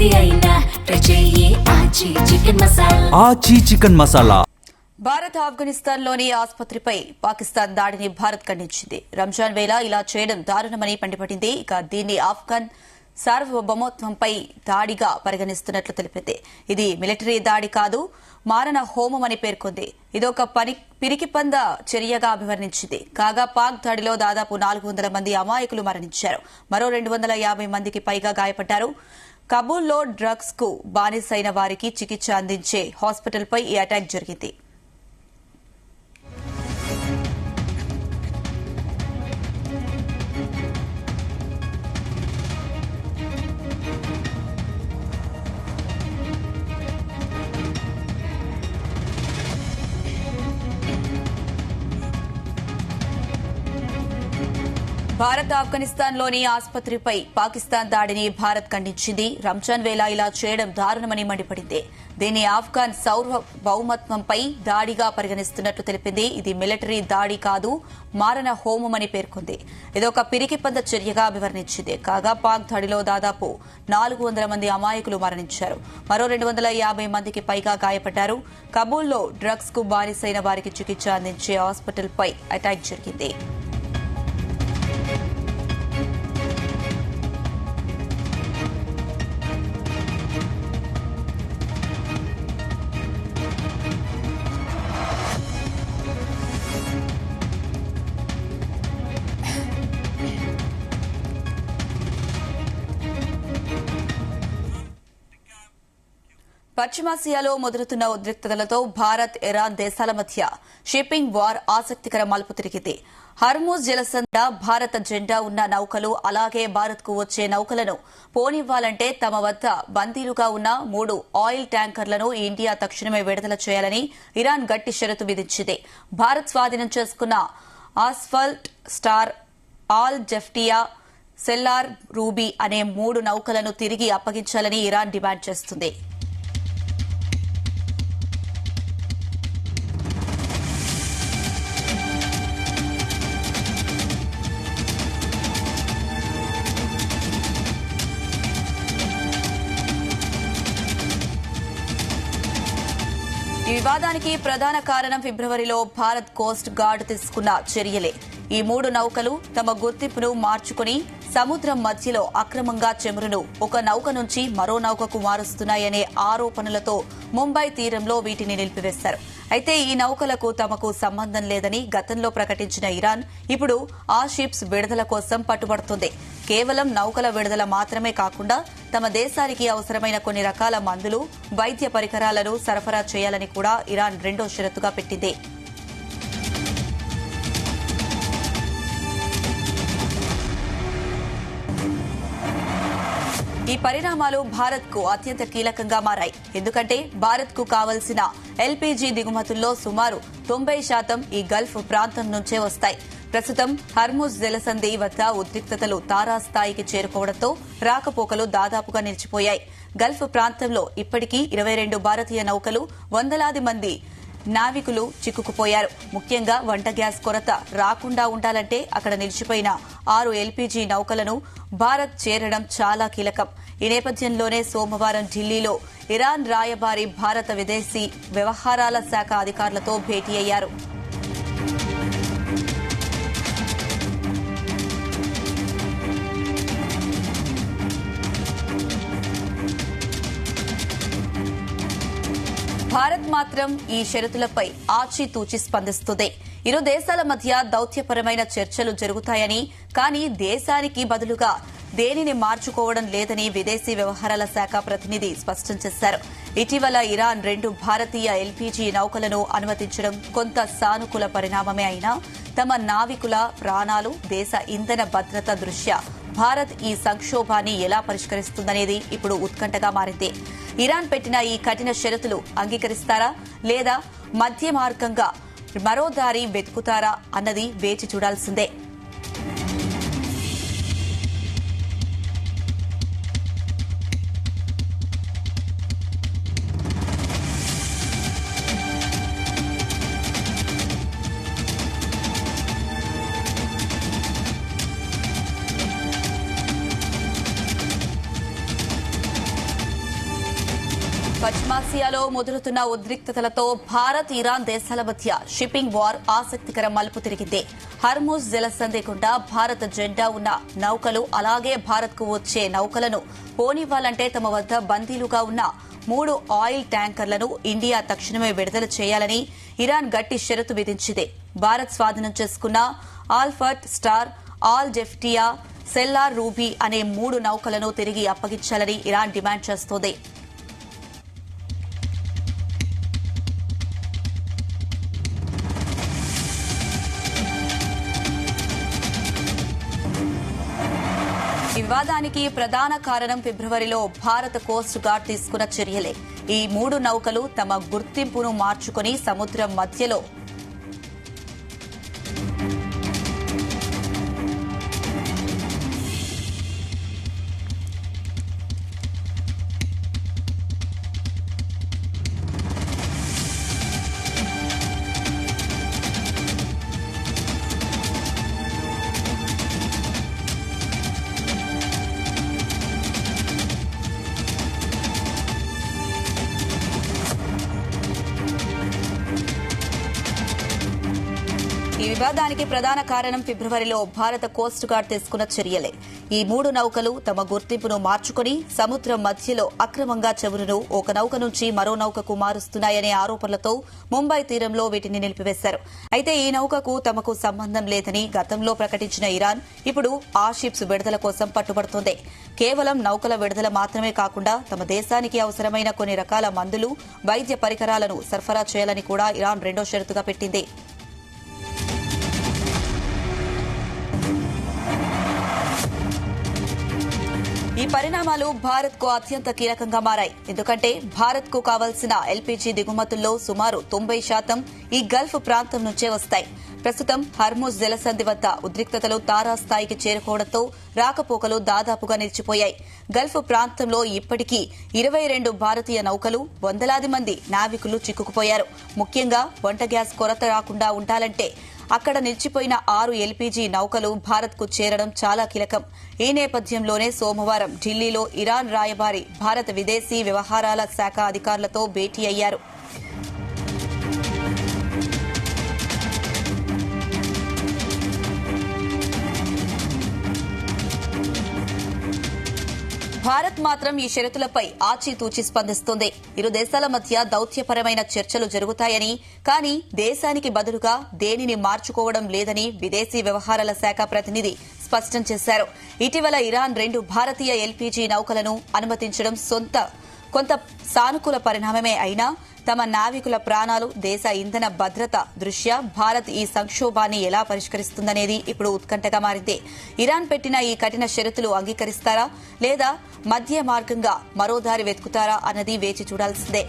ఏది అయినా ట్రై చెయ్యి ఆచి చికెన్ మసాలా. ఆచి చికెన్ మసాలా. భారత్ ఆఫ్ఘనిస్తాన్లోని ఆసుపత్రిపై పాకిస్తాన్ దాడిని భారత్ ఖండించింది. రంజాన్ వేళ ఇలా చేయడం దారుణమని మండిపడింది. ఇక దీన్ని ఆఫ్ఘన్ సార్వభౌమత్వంపై దాడిగా పరిగణిస్తున్నట్లు తెలిపింది. ఇది మిలిటరీ దాడి కాదు, మారణ హోమమని పేర్కొంది. ఇదొక పిరికిపంద చర్యగా అభివర్ణించింది. కాగా పాక్ దాడిలో దాదాపు 400 మంది అమాయకులు మరణించారు. మరో 250 మందికి పైగా గాయపడ్డారు. కబూల్లో డ్రగ్స్ కు బానిసైన వారికి చికిత్స అందించే హాస్పిటల్పై ఈ అటాక్ జరిగింది. భారత్ ఆఫ్ఘనిస్తాన్లోని ఆసుపత్రిపై పాకిస్తాన్ దాడిని భారత్ ఖండించింది. రంజాన్ వేళ ఇలా చేయడం దారుణమని మండిపడింది. దీన్ని ఆఫ్ఘన్ సార్వభౌమత్వంపై దాడిగా పరిగణిస్తున్నట్లు తెలిపింది. ఇది మిలిటరీ దాడి కాదు, మారణ హోమమని పేర్కొంది. ఇదొక పిరికిపంద చర్యగా అభివర్ణించింది. కాగా పాక్ దాడిలో దాదాపు 400 మంది అమాయకులు మరణించారు. మరో 250 మందికి పైగా గాయపడ్డారు. కబూల్లో డ్రగ్స్ కు బానిసైన వారికి చికిత్స అందించే హాస్పిటల్పై అటాక్ జరిగింది. పశ్చిమాసియాలో మొదలుతున్న ఉద్రిక్తతలతో భారత్, ఇరాన్ దేశాల మధ్య షిప్పింగ్ వార్ ఆసక్తికర మలుపు తిరిగింది. హర్మూజ్ జలసంధ భారత జెండా ఉన్న నౌకలు, అలాగే భారత్ కు వచ్చే నౌకలను పోనివ్వాలంటే తమ వద్ద బందీలుగా ఉన్న 3 ఆయిల్ ట్యాంకర్లను ఇండియా తక్షణమే విడుదల చేయాలని ఇరాన్ గట్టి షరతు విధించింది. భారత్ స్వాధీనం చేసుకున్న ఆస్ఫాల్ట్, స్టార్, ఆల్ జెఫ్టియా, సెల్లార్, రూబీ అనే 3 నౌకలను తిరిగి అప్పగించాలని ఇరాన్ డిమాండ్ చేస్తుంది. ఈ వివాదానికి ప్రధాన కారణం ఫిబ్రవరిలో భారత్ కోస్ట్ గార్డ్ తీసుకున్న చర్యలే. ఈ 3 నౌకలు తమ గుర్తింపును మార్చుకుని సముద్రం మధ్యలో అక్రమంగా చమురును ఒక నౌక నుంచి మరో నౌకకు మారుస్తున్నాయనే ఆరోపణలతో ముంబై తీరంలో వీటిని నిలిపివేశారు. అయితే ఈ నౌకలకు తమకు సంబంధం లేదని గతంలో ప్రకటించిన ఇరాన్ ఇప్పుడు ఆ షిప్స్ విడుదల కోసం పట్టుబడుతోంది. కేవలం నౌకల విడుదల మాత్రమే కాకుండా తమ దేశానికి అవసరమైన కొన్ని రకాల మందులు, వైద్య పరికరాలను సరఫరా చేయాలని కూడా ఇరాన్ రెండో షరతుగా పెట్టింది. ఈ పరిణామాలు భారత్ కు అత్యంత కీలకంగా మారాయి. ఎందుకంటే భారత్ కు కావలసిన ఎల్పీజీ దిగుమతుల్లో సుమారు 90% ఈ గల్ఫ్ ప్రాంతం నుంచే వస్తాయి. ప్రస్తుతం హర్ముజ్ జలసంధి వద్ద ఉద్రిక్తతలు తారాస్థాయికి చేరుకోవడంతో రాకపోకలు దాదాపుగా నిలిచిపోయాయి. గల్ఫ్ ప్రాంతంలో ఇప్పటికీ 22 భారతీయ నౌకలు, వందలాది మంది నావికులు చిక్కుకుపోయారు. ముఖ్యంగా వంట గ్యాస్ కొరత రాకుండా ఉండాలంటే అక్కడ నిలిచిపోయిన 6 ఎల్పీజీ నౌకలను భారత్ చేరడం చాలా కీలకం. ఈ నేపథ్యంలోనే సోమవారం ఢిల్లీలో ఇరాన్ రాయబారి భారత విదేశీ వ్యవహారాల శాఖ అధికారులతో భేటీ అయ్యారు. భారత్ మాత్రం ఈ షరతులపై ఆచితూచి స్పందిస్తుంది. ఇరు దేశాల మధ్య దౌత్యపరమైన చర్చలు జరుగుతాయని, కానీ దేశానికి బదులుగా దేనిని మార్చుకోవడం లేదని విదేశీ వ్యవహారాల శాఖ ప్రతినిధి స్పష్టం చేశారు. ఇటీవల ఇరాన్ 2 భారతీయ ఎల్పీజీ నౌకలను అనుమతించడం కొంత సానుకూల పరిణామమే అయినా తమ నావికుల ప్రాణాలు, దేశ ఇంధన భద్రత దృష్ట్యా భారత్ ఈ సంక్షోభాన్ని ఎలా పరిష్కరిస్తుందనేది ఇప్పుడు ఉత్కంఠగా మారింది. ఇరాన్ పెట్టిన ఈ కఠిన షరతులు అంగీకరిస్తారా లేదా మధ్య మార్గంగా మరో దారి వెతుకుతారా అన్నది వేచి చూడాల్సిందే. పశ్చిమాసియాలో ముదురుతున్న ఉద్రిక్తతలతో భారత్ ఇరాన్ దేశాల మధ్య షిప్పింగ్ వార్ ఆసక్తికర మలుపు తిరిగింది. హర్ముజ్ జలసంధి గుండా భారత జెండా ఉన్న నౌకలు అలాగే భారత్కు వచ్చే నౌకలను పోనివ్వాలంటే తమ వద్ద బందీలుగా ఉన్న 3 ఆయిల్ ట్యాంకర్లను ఇండియా తక్షణమే విడుదల చేయాలని ఇరాన్ గట్టి షరతు విధించింది. భారత్ స్వాధీనం చేసుకున్న ఆల్ఫర్ట్ స్టార్, ఆల్ జెఫ్టియా, సెల్లార్ రూబీ అనే 3 నౌకలను తిరిగి అప్పగించాలని ఇరాన్ డిమాండ్ చేస్తోంది. ఈ వివాదానికి ప్రధాన కారణం ఫిబ్రవరిలో భారత కోస్ట్ గార్డ్ తీసుకున్న చర్యలే. ఈ 3 నౌకలు తమ గుర్తింపును మార్చుకుని సముద్రం మధ్యలో ఈ వివాదానికి ప్రధాన కారణం ఫిబ్రవరిలో భారత కోస్ట్ గార్డ్ తీసుకున్న చర్యలే. ఈ 3 నౌకలు తమ గుర్తింపును మార్చుకుని సముద్రం మధ్యలో అక్రమంగా చమురును ఒక నౌక నుంచి మరో నౌకకు మారుస్తున్నాయనే ఆరోపణలతో ముంబై తీరంలో వీటిని నిలిపివేశారు. అయితే ఈ నౌకకు తమకు సంబంధం లేదని గతంలో ప్రకటించిన ఇరాన్ ఇప్పుడు ఆ షిప్స్ విడుదల కోసం పట్టుబడుతోంది. కేవలం నౌకల విడుదల మాత్రమే కాకుండా తమ దేశానికి అవసరమైన కొన్ని రకాల మందులు, వైద్య పరికరాలను సరఫరా చేయాలని కూడా ఇరాన్ రెండో షరతుగా పెట్టింది. ఈ పరిణామాలు భారత్ కు అత్యంత కీలకంగా మారాయి. ఎందుకంటే భారత్ కు కావాల్సిన ఎల్పీజీ దిగుమతుల్లో సుమారు 90% ఈ గల్ఫ్ ప్రాంతం నుంచే వస్తాయి. ప్రస్తుతం హర్ముజ్ జలసంధి వద్ద ఉద్రిక్తతలు తారాస్థాయికి చేరుకోవడంతో రాకపోకలు దాదాపుగా నిలిచిపోయాయి. గల్ఫ్ ప్రాంతంలో ఇప్పటికీ 22 భారతీయ నౌకలు, వందలాది మంది నావికులు చిక్కుకుపోయారు. ముఖ్యంగా వంట గ్యాస్ కొరత రాకుండా ఉండాలంటే అక్కడ నిలిచిపోయిన 6 ఎల్పీజీ నౌకలు భారత్కు చేరడం చాలా కీలకం. ఈ నేపథ్యంలోనే సోమవారం ఢిల్లీలో ఇరాన్ రాయబారి భారత విదేశీ వ్యవహారాల శాఖ అధికారులతో భేటీ అయ్యారు. భారత్ మాత్రం ఈ షరతులపై ఆచితూచి స్పందిస్తోంది. ఇరు దేశాల మధ్య దౌత్యపరమైన చర్చలు జరుగుతాయని, కానీ దేశానికి బదులుగా దేనిని మార్చుకోవడం లేదని విదేశీ వ్యవహారాల శాఖ ప్రతినిధి స్పష్టం చేశారు. ఇటీవల ఇరాన్ 2 భారతీయ ఎల్పీజీ నౌకలను అనుమతించడం కొంత సానుకూల పరిణామమే అయినా తమ నావికుల ప్రాణాలు, దేశ ఇంధన భద్రత దృష్ట్యా భారత్ ఈ సంక్షోభాన్ని ఎలా పరిష్కరిస్తుందనేది ఇప్పుడు ఉత్కంఠగా మారింది. ఇరాన్ పెట్టిన ఈ కఠిన షరతులు అంగీకరిస్తారా లేదా మధ్య మార్గంగా మరో దారి వెతుకుతారా అన్నది వేచి చూడాల్సిందే.